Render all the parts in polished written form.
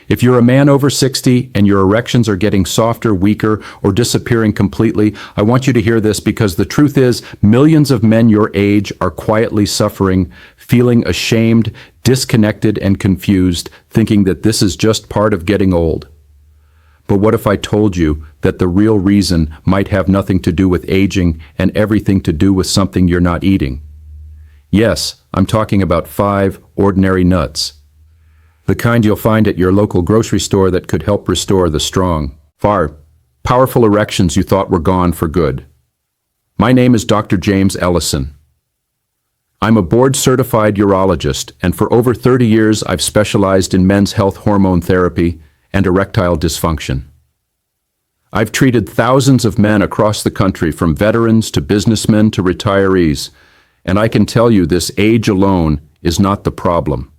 If you're a man over 60 and your erections are getting softer, weaker, or disappearing completely, I want you to hear this because the truth is millions of men your age are quietly suffering, feeling ashamed, disconnected, and confused, thinking that this is just part of getting old. But what if I told you that the real reason might have nothing to do with aging and everything to do with something you're not eating? Yes, I'm talking about 5 ordinary nuts. The kind you'll find at your local grocery store that could help restore the strong, powerful erections you thought were gone for good. My name is Dr. James Ellison. I'm a board-certified urologist, and for over 30 years I've specialized in men's health hormone therapy and erectile dysfunction. I've treated thousands of men across the country, from veterans to businessmen to retirees, and I can tell you this: age alone is not the problem.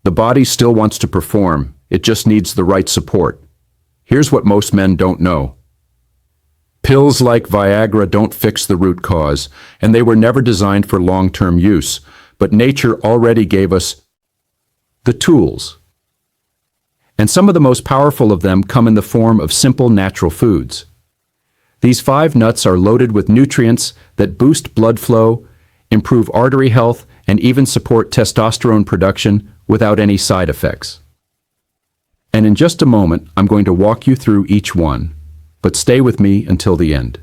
The body still wants to perform, it just needs the right support. Here's what most men don't know. Pills like Viagra don't fix the root cause, and they were never designed for long-term use, but nature already gave us the tools. And some of the most powerful of them come in the form of simple natural foods. These 5 nuts are loaded with nutrients that boost blood flow, improve artery health, and even support testosterone production without any side effects. And in just a moment, I'm going to walk you through each one, but stay with me until the end,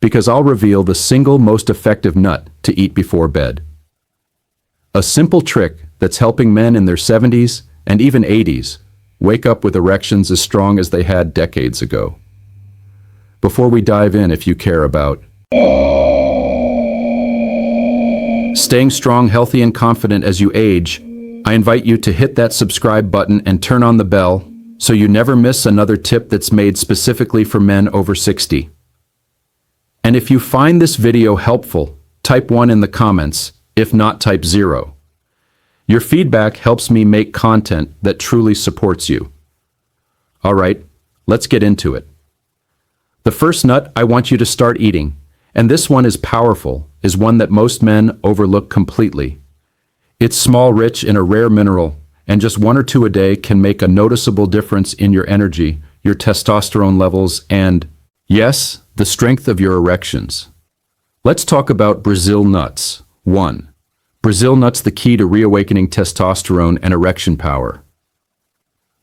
because I'll reveal the single most effective nut to eat before bed. A simple trick that's helping men in their 70s and even 80s wake up with erections as strong as they had decades ago. Before we dive in, if you care about staying strong, healthy, and confident as you age, I invite you to hit that subscribe button and turn on the bell so you never miss another tip that's made specifically for men over 60. And if you find this video helpful, type 1 in the comments. If not, type 0. Your feedback helps me make content that truly supports you. All right, let's get into it. The first nut I want you to start eating, and this one is powerful, is one that most men overlook completely. It's small, rich in a rare mineral, and just 1 or 2 a day can make a noticeable difference in your energy, your testosterone levels, and, yes, the strength of your erections. Let's talk about Brazil nuts. 1. Brazil nuts, the key to reawakening testosterone and erection power.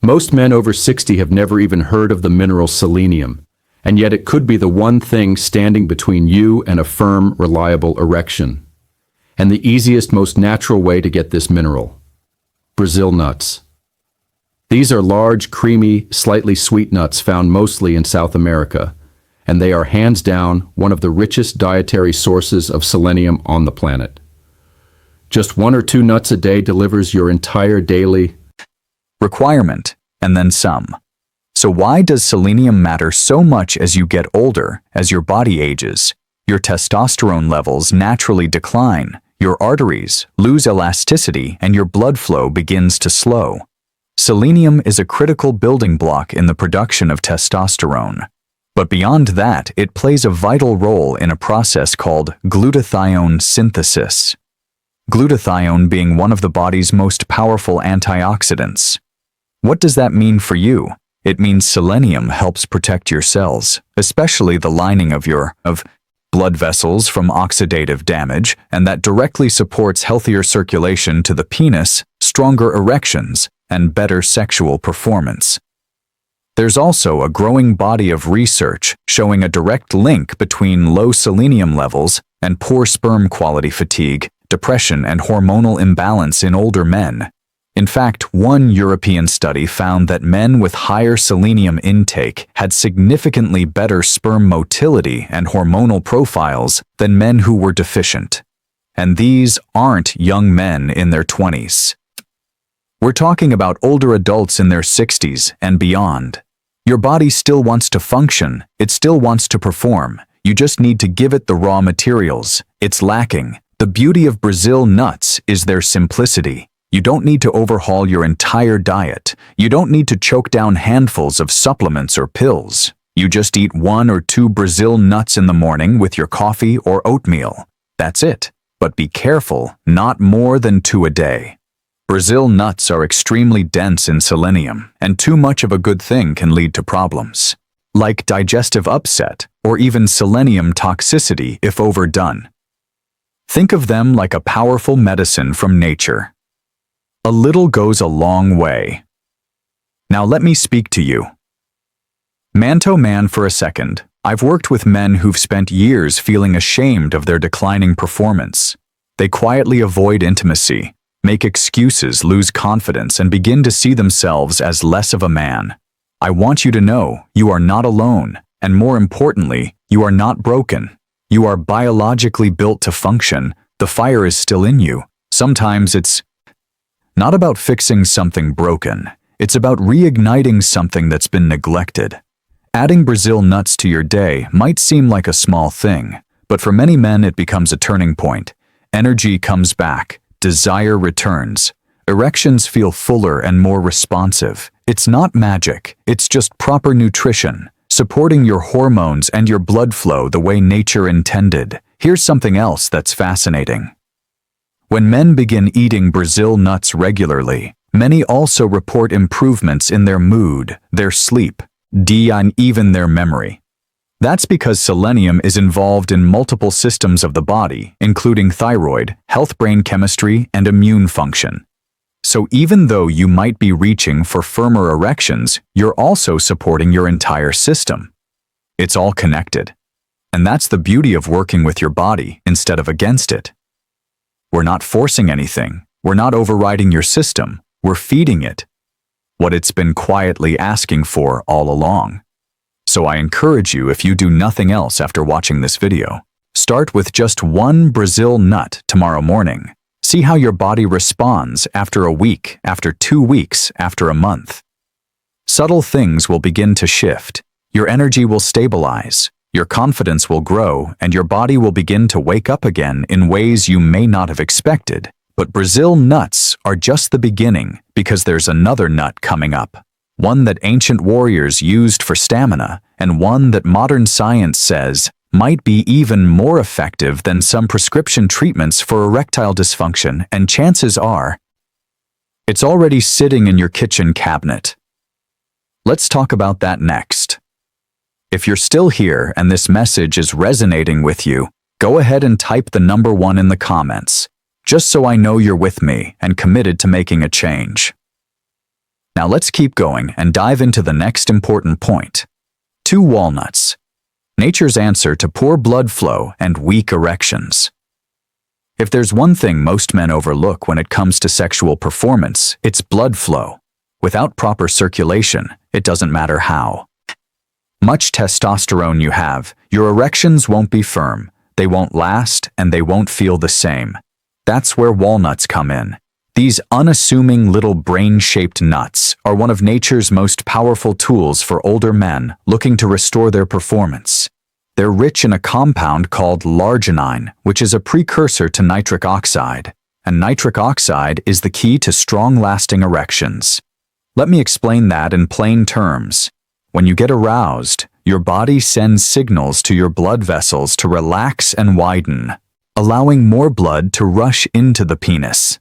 Most men over 60 have never even heard of the mineral selenium, and yet it could be the one thing standing between you and a firm, reliable erection. And the easiest, most natural way to get this mineral: Brazil nuts. These are large, creamy, slightly sweet nuts found mostly in South America, and they are hands down one of the richest dietary sources of selenium on the planet. Just 1 or 2 nuts a day delivers your entire daily requirement, and then some. So why does selenium matter so much as you get older, as your body ages? Your testosterone levels naturally decline, your arteries lose elasticity, and your blood flow begins to slow. Selenium is a critical building block in the production of testosterone. But beyond that, it plays a vital role in a process called glutathione synthesis. Glutathione being one of the body's most powerful antioxidants. What does that mean for you? It means selenium helps protect your cells, especially the lining of your blood vessels, from oxidative damage, and that directly supports healthier circulation to the penis, stronger erections, and better sexual performance. There's also a growing body of research showing a direct link between low selenium levels and poor sperm quality, fatigue, depression, and hormonal imbalance in older men. In fact, one European study found that men with higher selenium intake had significantly better sperm motility and hormonal profiles than men who were deficient. And these aren't young men in their 20s. We're talking about older adults in their 60s and beyond. Your body still wants to function, it still wants to perform. You just need to give it the raw materials. It's lacking. The beauty of Brazil nuts is their simplicity. You don't need to overhaul your entire diet. You don't need to choke down handfuls of supplements or pills. You just eat 1 or 2 Brazil nuts in the morning with your coffee or oatmeal. That's it. But be careful, not more than 2 a day. Brazil nuts are extremely dense in selenium, and too much of a good thing can lead to problems, like digestive upset or even selenium toxicity if overdone. Think of them like a powerful medicine from nature. A little goes a long way. Now let me speak to you. Man to man for a second. I've worked with men who've spent years feeling ashamed of their declining performance. They quietly avoid intimacy, make excuses, lose confidence, and begin to see themselves as less of a man. I want you to know you are not alone, and more importantly, you are not broken. You are biologically built to function. The fire is still in you. Sometimes it's not about fixing something broken. It's about reigniting something that's been neglected. Adding Brazil nuts to your day might seem like a small thing, but for many men it becomes a turning point. Energy comes back. Desire returns. Erections feel fuller and more responsive. It's not magic. It's just proper nutrition, supporting your hormones and your blood flow the way nature intended. Here's something else that's fascinating. When men begin eating Brazil nuts regularly, many also report improvements in their mood, their sleep, and even their memory. That's because selenium is involved in multiple systems of the body, including thyroid, health, brain chemistry, and immune function. So even though you might be reaching for firmer erections, you're also supporting your entire system. It's all connected. And that's the beauty of working with your body instead of against it. We're not forcing anything. We're not overriding your system. We're feeding it what it's been quietly asking for all along. So I encourage you, if you do nothing else after watching this video, start with just one Brazil nut tomorrow morning. See how your body responds after a week, after 2 weeks, after a month. Subtle things will begin to shift. Your energy will stabilize, your confidence will grow, and your body will begin to wake up again in ways you may not have expected. But Brazil nuts are just the beginning, because there's another nut coming up. One that ancient warriors used for stamina, and one that modern science says might be even more effective than some prescription treatments for erectile dysfunction, and chances are, it's already sitting in your kitchen cabinet. Let's talk about that next. If you're still here and this message is resonating with you, go ahead and type the number 1 in the comments, just so I know you're with me and committed to making a change. Now let's keep going and dive into the next important point. 2 walnuts. Nature's answer to poor blood flow and weak erections. If there's one thing most men overlook when it comes to sexual performance, it's blood flow. Without proper circulation, it doesn't matter how much testosterone you have, your erections won't be firm, they won't last, and they won't feel the same. That's where walnuts come in. These unassuming little brain-shaped nuts are one of nature's most powerful tools for older men looking to restore their performance. They're rich in a compound called larginine, which is a precursor to nitric oxide, and nitric oxide is the key to strong-lasting erections. Let me explain that in plain terms. When you get aroused, your body sends signals to your blood vessels to relax and widen, allowing more blood to rush into the penis.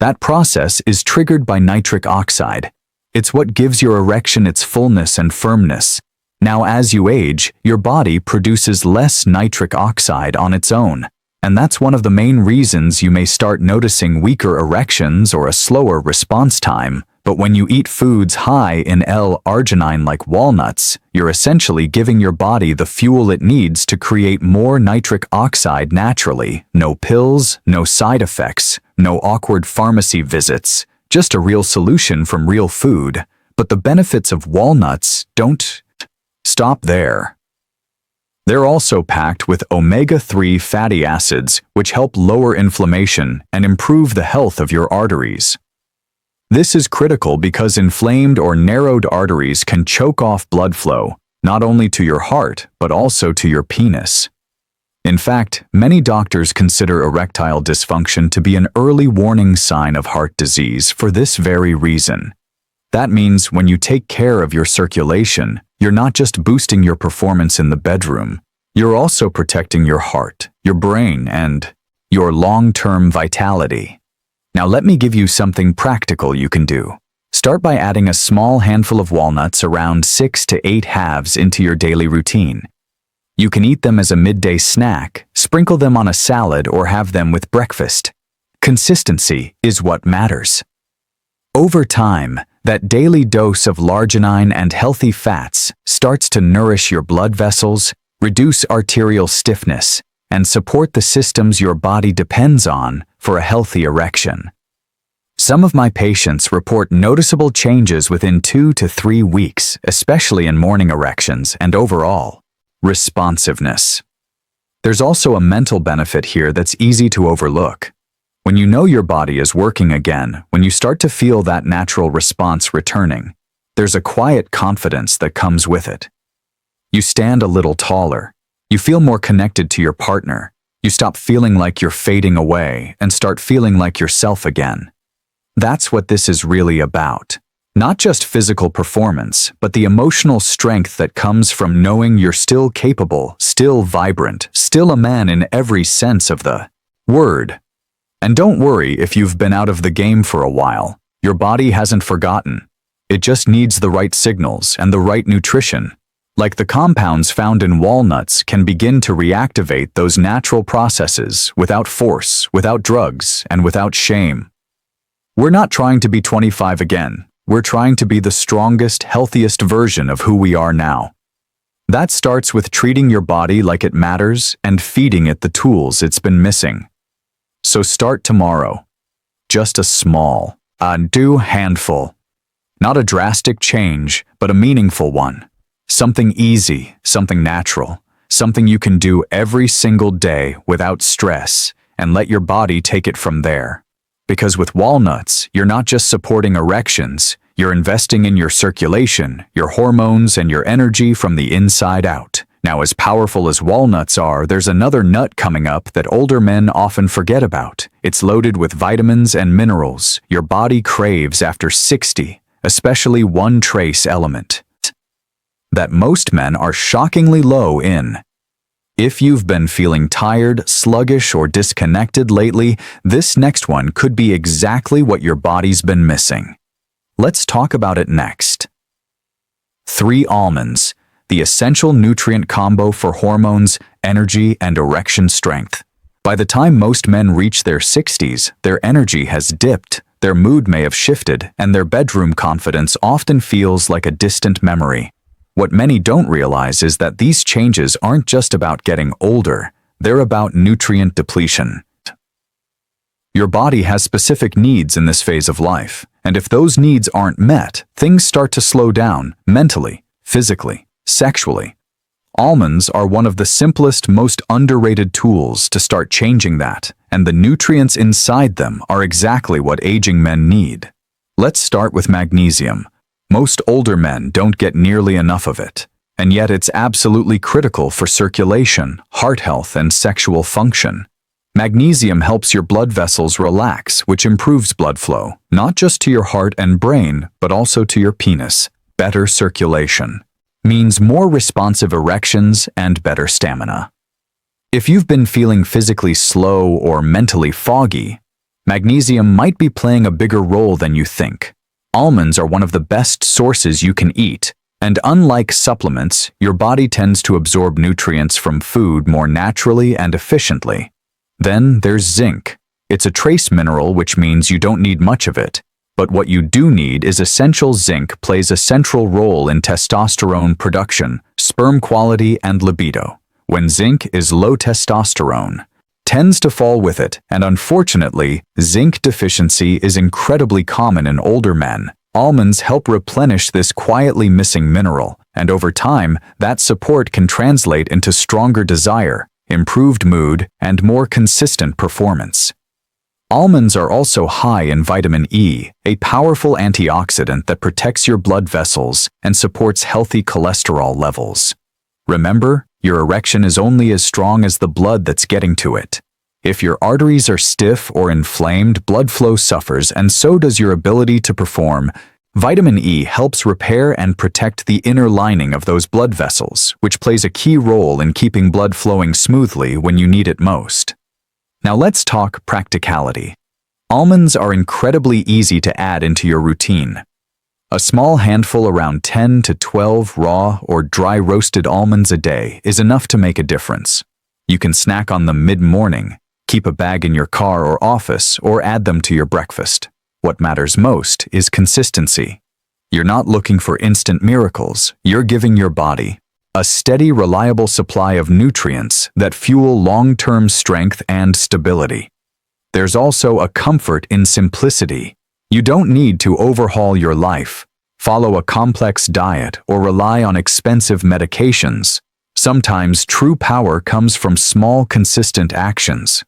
That process is triggered by nitric oxide. It's what gives your erection its fullness and firmness. Now, as you age, your body produces less nitric oxide on its own, and that's one of the main reasons you may start noticing weaker erections or a slower response time. But when you eat foods high in L-arginine like walnuts, you're essentially giving your body the fuel it needs to create more nitric oxide naturally. No pills, no side effects, no awkward pharmacy visits, just a real solution from real food. But the benefits of walnuts don't stop there. They're also packed with omega-3 fatty acids, which help lower inflammation and improve the health of your arteries. This is critical because inflamed or narrowed arteries can choke off blood flow, not only to your heart, but also to your penis. In fact, many doctors consider erectile dysfunction to be an early warning sign of heart disease for this very reason. That means when you take care of your circulation, you're not just boosting your performance in the bedroom, you're also protecting your heart, your brain, and your long-term vitality. Now let me give you something practical you can do. Start by adding a small handful of walnuts, around 6 to 8 halves, into your daily routine. You can eat them as a midday snack, sprinkle them on a salad, or have them with breakfast. Consistency is what matters. Over time, that daily dose of larginine and healthy fats starts to nourish your blood vessels, reduce arterial stiffness, and support the systems your body depends on for a healthy erection. Some of my patients report noticeable changes within 2 to 3 weeks, especially in morning erections and overall responsiveness. There's also a mental benefit here that's easy to overlook. When you know your body is working again, when you start to feel that natural response returning, there's a quiet confidence that comes with it. You stand a little taller. You feel more connected to your partner. You stop feeling like you're fading away and start feeling like yourself again. That's what this is really about. Not just physical performance, but the emotional strength that comes from knowing you're still capable, still vibrant, still a man in every sense of the word. And don't worry if you've been out of the game for a while. Your body hasn't forgotten. It just needs the right signals and the right nutrition. Like the compounds found in walnuts can begin to reactivate those natural processes without force, without drugs, and without shame. We're not trying to be 25 again. We're trying to be the strongest, healthiest version of who we are now. That starts with treating your body like it matters and feeding it the tools it's been missing. So start tomorrow. Just a small, handful. Not a drastic change, but a meaningful one. Something easy, something natural, something you can do every single day without stress, and let your body take it from there. Because with walnuts, you're not just supporting erections, you're investing in your circulation, your hormones, and your energy from the inside out. Now, as powerful as walnuts are, there's another nut coming up that older men often forget about. It's loaded with vitamins and minerals your body craves after 60, especially one trace element that most men are shockingly low in. If you've been feeling tired, sluggish, or disconnected lately, this next one could be exactly what your body's been missing. Let's talk about it next. 3 almonds, the essential nutrient combo for hormones, energy, and erection strength. By the time most men reach their 60s, their energy has dipped, their mood may have shifted, and their bedroom confidence often feels like a distant memory. What many don't realize is that these changes aren't just about getting older, they're about nutrient depletion. Your body has specific needs in this phase of life, and if those needs aren't met, things start to slow down mentally, physically, sexually. Almonds are one of the simplest, most underrated tools to start changing that, and the nutrients inside them are exactly what aging men need. Let's start with magnesium. Most older men don't get nearly enough of it, and yet it's absolutely critical for circulation, heart health, and sexual function. Magnesium helps your blood vessels relax, which improves blood flow, not just to your heart and brain, but also to your penis. Better circulation means more responsive erections and better stamina. If you've been feeling physically slow or mentally foggy, magnesium might be playing a bigger role than you think. Almonds are one of the best sources you can eat, and unlike supplements, your body tends to absorb nutrients from food more naturally and efficiently. Then there's zinc. It's a trace mineral, which means you don't need much of it. But what you do need is essential zinc plays a central role in testosterone production, sperm quality, and libido. When zinc is low, testosterone tends to fall with it, and unfortunately, zinc deficiency is incredibly common in older men. Almonds help replenish this quietly missing mineral, and over time, that support can translate into stronger desire, improved mood, and more consistent performance. Almonds are also high in vitamin E, a powerful antioxidant that protects your blood vessels and supports healthy cholesterol levels. Remember, your erection is only as strong as the blood that's getting to it. If your arteries are stiff or inflamed, blood flow suffers, and so does your ability to perform. Vitamin E helps repair and protect the inner lining of those blood vessels, which plays a key role in keeping blood flowing smoothly when you need it most. Now let's talk practicality. Almonds are incredibly easy to add into your routine. A small handful, around 10 to 12 raw or dry roasted almonds a day, is enough to make a difference. You can snack on them mid-morning, keep a bag in your car or office, or add them to your breakfast. What matters most is consistency. You're not looking for instant miracles. You're giving your body a steady, reliable supply of nutrients that fuel long-term strength and stability. There's also a comfort in simplicity. You don't need to overhaul your life, follow a complex diet, or rely on expensive medications. Sometimes true power comes from small, consistent actions.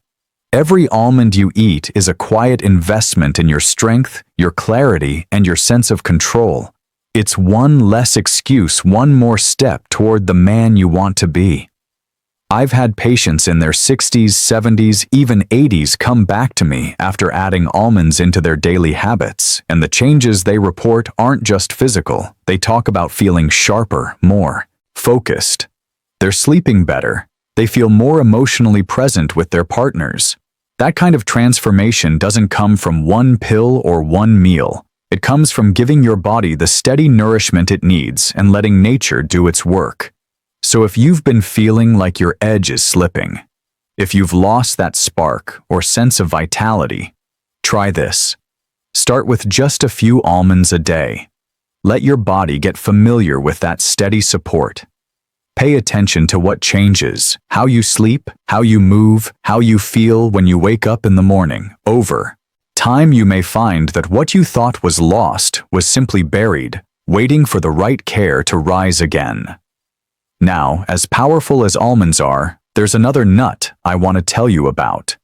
Every almond you eat is a quiet investment in your strength, your clarity, and your sense of control. It's one less excuse, one more step toward the man you want to be. I've had patients in their 60s, 70s, even 80s come back to me after adding almonds into their daily habits, and the changes they report aren't just physical. They talk about feeling sharper, more focused. They're sleeping better. They feel more emotionally present with their partners. That kind of transformation doesn't come from one pill or one meal. It comes from giving your body the steady nourishment it needs and letting nature do its work. So if you've been feeling like your edge is slipping, if you've lost that spark or sense of vitality, try this. Start with just a few almonds a day. Let your body get familiar with that steady support. Pay attention to what changes, how you sleep, how you move, how you feel when you wake up in the morning. Over time, you may find that what you thought was lost was simply buried, waiting for the right care to rise again. Now, as powerful as almonds are, there's another nut I want to tell you about.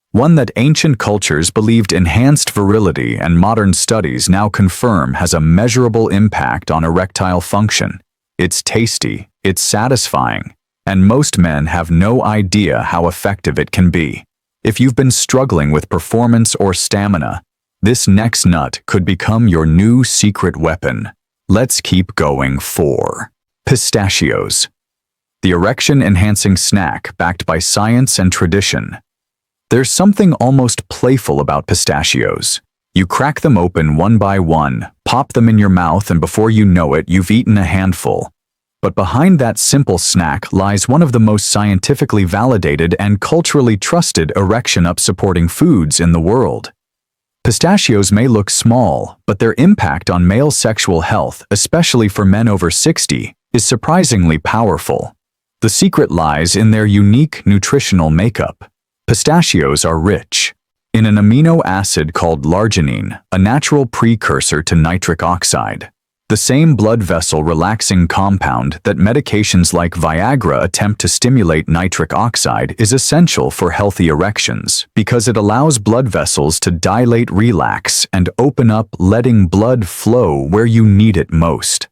One that ancient cultures believed enhanced virility and modern studies now confirm has a measurable impact on erectile function. It's tasty, it's satisfying, and most men have no idea how effective it can be. If you've been struggling with performance or stamina, this next nut could become your new secret weapon. Let's keep going. 4. Pistachios. The erection-enhancing snack backed by science and tradition. There's something almost playful about pistachios. You crack them open one by one, pop them in your mouth, and before you know it, you've eaten a handful. But behind that simple snack lies one of the most scientifically validated and culturally trusted erection-up-supporting foods in the world. Pistachios may look small, but their impact on male sexual health, especially for men over 60, is surprisingly powerful. The secret lies in their unique nutritional makeup. Pistachios are rich in an amino acid called l'arginine, a natural precursor to nitric oxide, the same blood vessel relaxing compound that medications like Viagra attempt to stimulate. Nitric oxide is essential for healthy erections because it allows blood vessels to dilate, relax, and open up, letting blood flow where you need it most.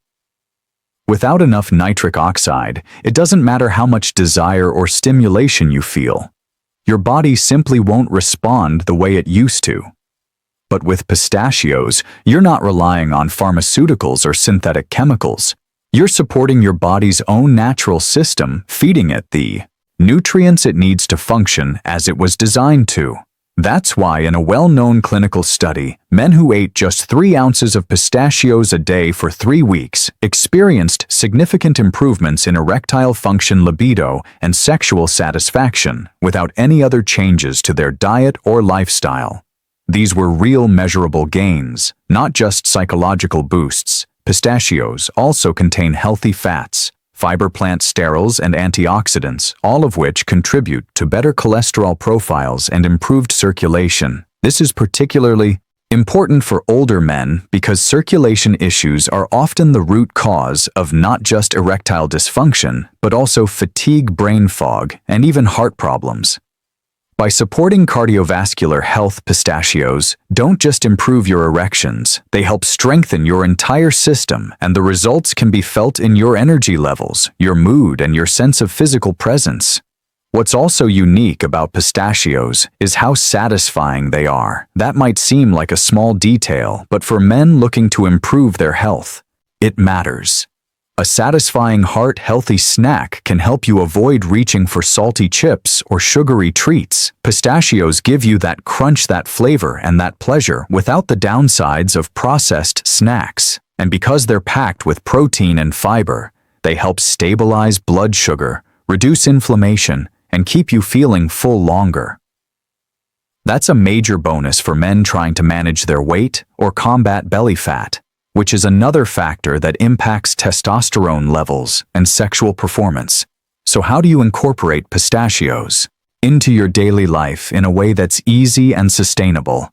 Without enough nitric oxide, it doesn't matter how much desire or stimulation you feel. Your body simply won't respond the way it used to. But with pistachios, you're not relying on pharmaceuticals or synthetic chemicals. You're supporting your body's own natural system, feeding it the nutrients it needs to function as it was designed to. That's why in a well-known clinical study, men who ate just 3 ounces of pistachios a day for 3 weeks experienced significant improvements in erectile function, libido, and sexual satisfaction without any other changes to their diet or lifestyle. These were real measurable gains, not just psychological boosts. Pistachios also contain healthy fats, fiber, plant sterols, and antioxidants, all of which contribute to better cholesterol profiles and improved circulation. This is particularly important for older men because circulation issues are often the root cause of not just erectile dysfunction, but also fatigue, brain fog, and even heart problems. By supporting cardiovascular health, pistachios don't just improve your erections, they help strengthen your entire system, and the results can be felt in your energy levels, your mood, and your sense of physical presence. What's also unique about pistachios is how satisfying they are. That might seem like a small detail, but for men looking to improve their health, it matters. A satisfying heart-healthy snack can help you avoid reaching for salty chips or sugary treats. Pistachios give you that crunch, that flavor, and that pleasure without the downsides of processed snacks. And because they're packed with protein and fiber, they help stabilize blood sugar, reduce inflammation, and keep you feeling full longer. That's a major bonus for men trying to manage their weight or combat belly fat, which is another factor that impacts testosterone levels and sexual performance. So how do you incorporate pistachios into your daily life in a way that's easy and sustainable?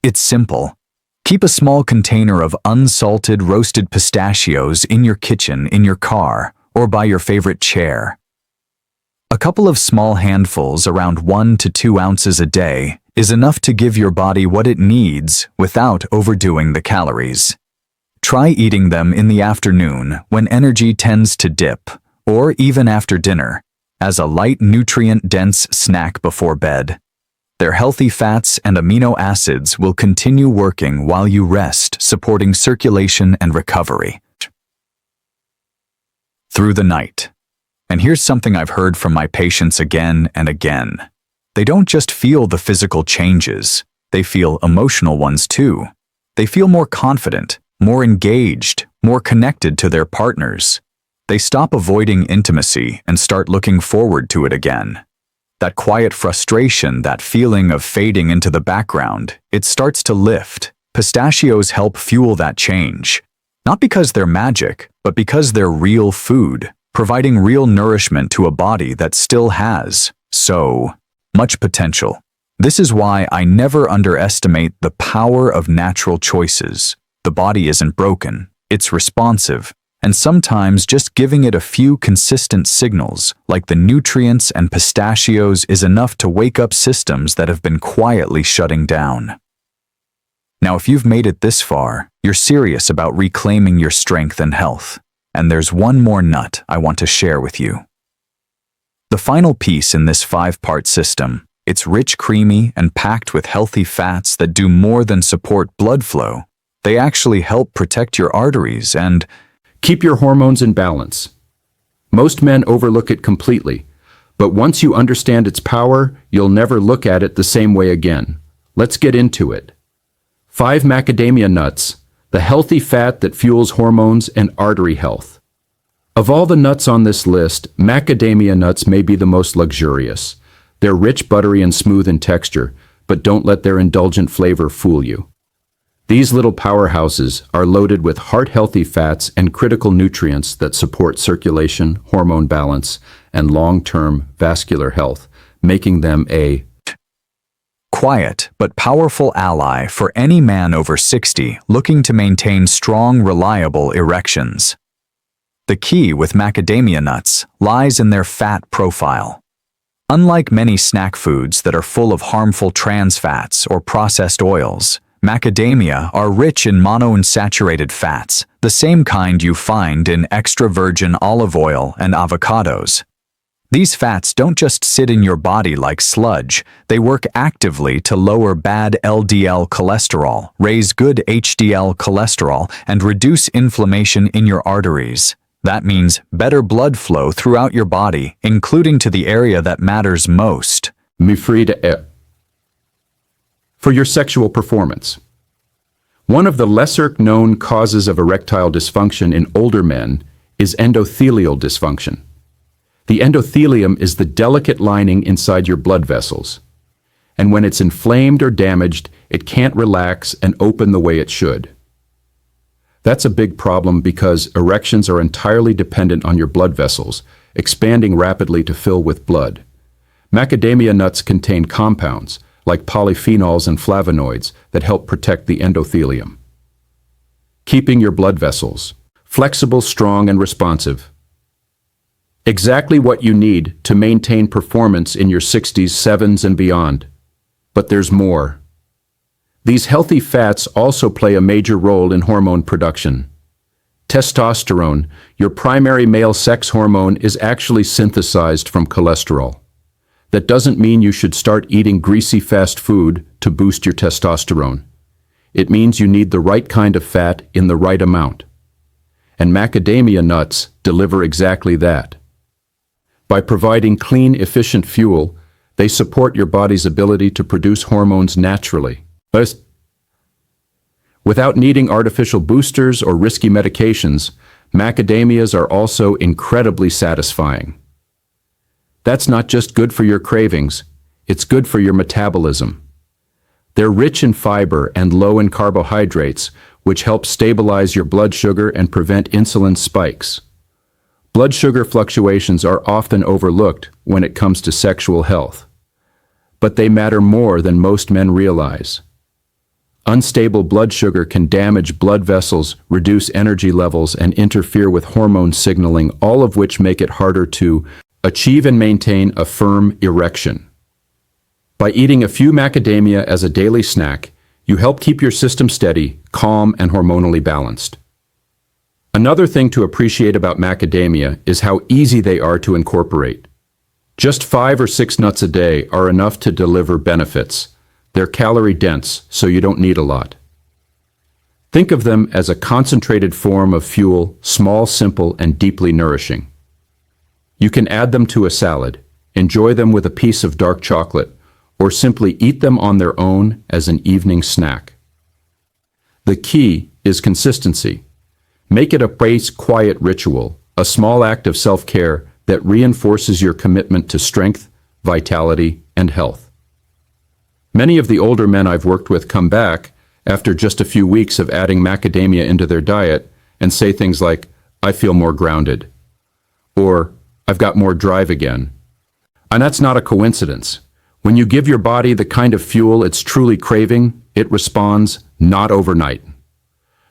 It's simple. Keep a small container of unsalted roasted pistachios in your kitchen, in your car, or by your favorite chair. A couple of small handfuls, around 1 to 2 ounces a day, is enough to give your body what it needs without overdoing the calories. Try eating them in the afternoon when energy tends to dip, or even after dinner, as a light nutrient-dense snack before bed. Their healthy fats and amino acids will continue working while you rest, supporting circulation and recovery through the night. And here's something I've heard from my patients again and again. They don't just feel the physical changes, they feel emotional ones too. They feel more confident, more engaged, more connected to their partners. They stop avoiding intimacy and start looking forward to it again. That quiet frustration, that feeling of fading into the background, it starts to lift. Pistachios help fuel that change. Not because they're magic, but because they're real food, providing real nourishment to a body that still has so much potential. This is why I never underestimate the power of natural choices. The body isn't broken, it's responsive, and sometimes just giving it a few consistent signals, like the nutrients and pistachios, is enough to wake up systems that have been quietly shutting down. Now, if you've made it this far, you're serious about reclaiming your strength and health. And there's one more nut I want to share with you. The final piece in this 5-part system, it's rich, creamy, and packed with healthy fats that do more than support blood flow. They actually help protect your arteries and keep your hormones in balance. Most men overlook it completely, but once you understand its power, you'll never look at it the same way again. Let's get into it. 5 macadamia nuts, the healthy fat that fuels hormones and artery health. Of all the nuts on this list, macadamia nuts may be the most luxurious. They're rich, buttery, and smooth in texture, but don't let their indulgent flavor fool you. These little powerhouses are loaded with heart-healthy fats and critical nutrients that support circulation, hormone balance, and long-term vascular health, making them a quiet but powerful ally for any man over 60 looking to maintain strong, reliable erections. The key with macadamia nuts lies in their fat profile. Unlike many snack foods that are full of harmful trans fats or processed oils, macadamia are rich in monounsaturated fats, the same kind you find in extra virgin olive oil and avocados. These fats don't just sit in your body like sludge, they work actively to lower bad LDL cholesterol, raise good HDL cholesterol, and reduce inflammation in your arteries. That means better blood flow throughout your body, including to the area that matters most. For your sexual performance. One of the lesser-known causes of erectile dysfunction in older men is endothelial dysfunction. The endothelium is the delicate lining inside your blood vessels, and when it's inflamed or damaged, it can't relax and open the way it should. That's a big problem because erections are entirely dependent on your blood vessels, expanding rapidly to fill with blood. Macadamia nuts contain compounds, like polyphenols and flavonoids, that help protect the endothelium. Keeping your blood vessels flexible, strong, and responsive. Exactly what you need to maintain performance in your 60s, 70s, and beyond. But there's more. These healthy fats also play a major role in hormone production. Testosterone, your primary male sex hormone, is actually synthesized from cholesterol. That doesn't mean you should start eating greasy fast food to boost your testosterone. It means you need the right kind of fat in the right amount. and macadamia nuts deliver exactly that. By providing clean, efficient fuel, they support your body's ability to produce hormones naturally, without needing artificial boosters or risky medications. Macadamias are also incredibly satisfying. That's not just good for your cravings, it's good for your metabolism. They're rich in fiber and low in carbohydrates, which help stabilize your blood sugar and prevent insulin spikes. Blood sugar fluctuations are often overlooked when it comes to sexual health, but they matter more than most men realize. Unstable blood sugar can damage blood vessels, reduce energy levels, and interfere with hormone signaling, all of which make it harder to achieve and maintain a firm erection. By eating a few macadamia as a daily snack, you help keep your system steady, calm, and hormonally balanced. Another thing to appreciate about macadamia is how easy they are to incorporate. Just 5 or 6 nuts a day are enough to deliver benefits. They're calorie-dense, so you don't need a lot. Think of them as a concentrated form of fuel, small, simple, and deeply nourishing. You can add them to a salad, enjoy them with a piece of dark chocolate, or simply eat them on their own as an evening snack. The key is consistency. Make it a quiet ritual, a small act of self-care that reinforces your commitment to strength, vitality, and health. Many of the older men I've worked with come back after just a few weeks of adding macadamia into their diet and say things like, "I feel more grounded," or "I've got more drive again." And that's not a coincidence. When you give your body the kind of fuel it's truly craving, it responds, not overnight.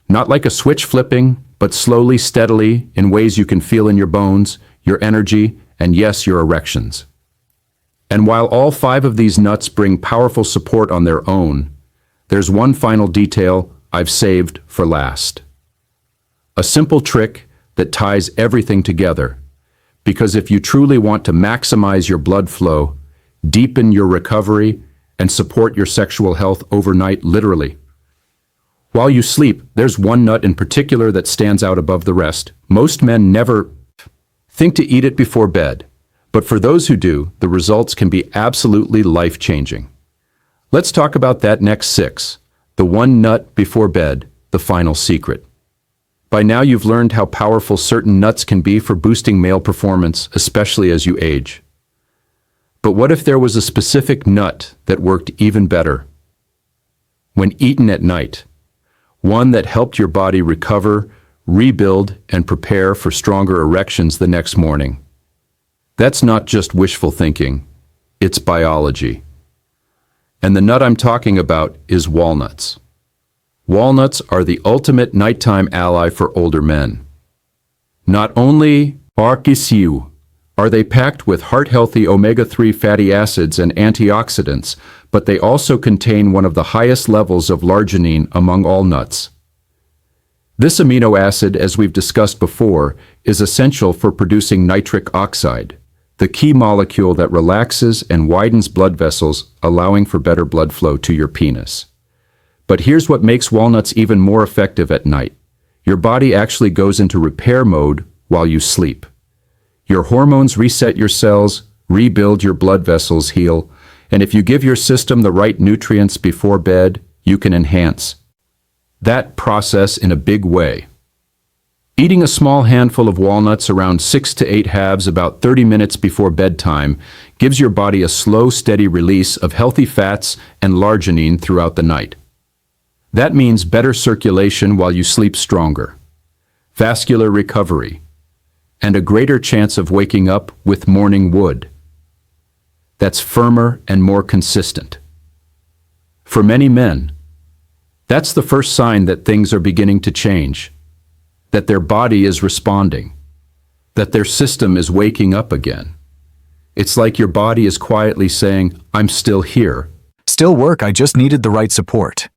Not like a switch flipping, but slowly, steadily, in ways you can feel in your bones, your energy, and yes, your erections. And while all 5 of these nuts bring powerful support on their own, there's one final detail I've saved for last. A simple trick that ties everything together. Because if you truly want to maximize your blood flow, deepen your recovery, and support your sexual health overnight, literally, while you sleep, there's one nut in particular that stands out above the rest. Most men never think to eat it before bed, but for those who do, the results can be absolutely life-changing. Let's talk about that next 6, the one nut before bed, the final secret. By now you've learned how powerful certain nuts can be for boosting male performance, especially as you age. But what if there was a specific nut that worked even better? When eaten at night, one that helped your body recover, rebuild, and prepare for stronger erections the next morning. That's not just wishful thinking, it's biology. And the nut I'm talking about is walnuts. Walnuts are the ultimate nighttime ally for older men. Not only are they packed with heart-healthy omega-3 fatty acids and antioxidants, but they also contain one of the highest levels of arginine among all nuts. This amino acid, as we've discussed before, is essential for producing nitric oxide, the key molecule that relaxes and widens blood vessels, allowing for better blood flow to your penis. But here's what makes walnuts even more effective at night. Your body actually goes into repair mode while you sleep. Your hormones reset your cells, rebuild your blood vessels, heal, and if you give your system the right nutrients before bed, you can enhance that process in a big way. Eating a small handful of walnuts, around 6 to 8 halves, about 30 minutes before bedtime, gives your body a slow, steady release of healthy fats and arginine throughout the night. That means better circulation while you sleep stronger, vascular recovery, and a greater chance of waking up with morning wood. That's firmer and more consistent. For many men, that's the first sign that things are beginning to change, that their body is responding, that their system is waking up again. It's like your body is quietly saying, "I'm still here." Still work, I just needed the right support.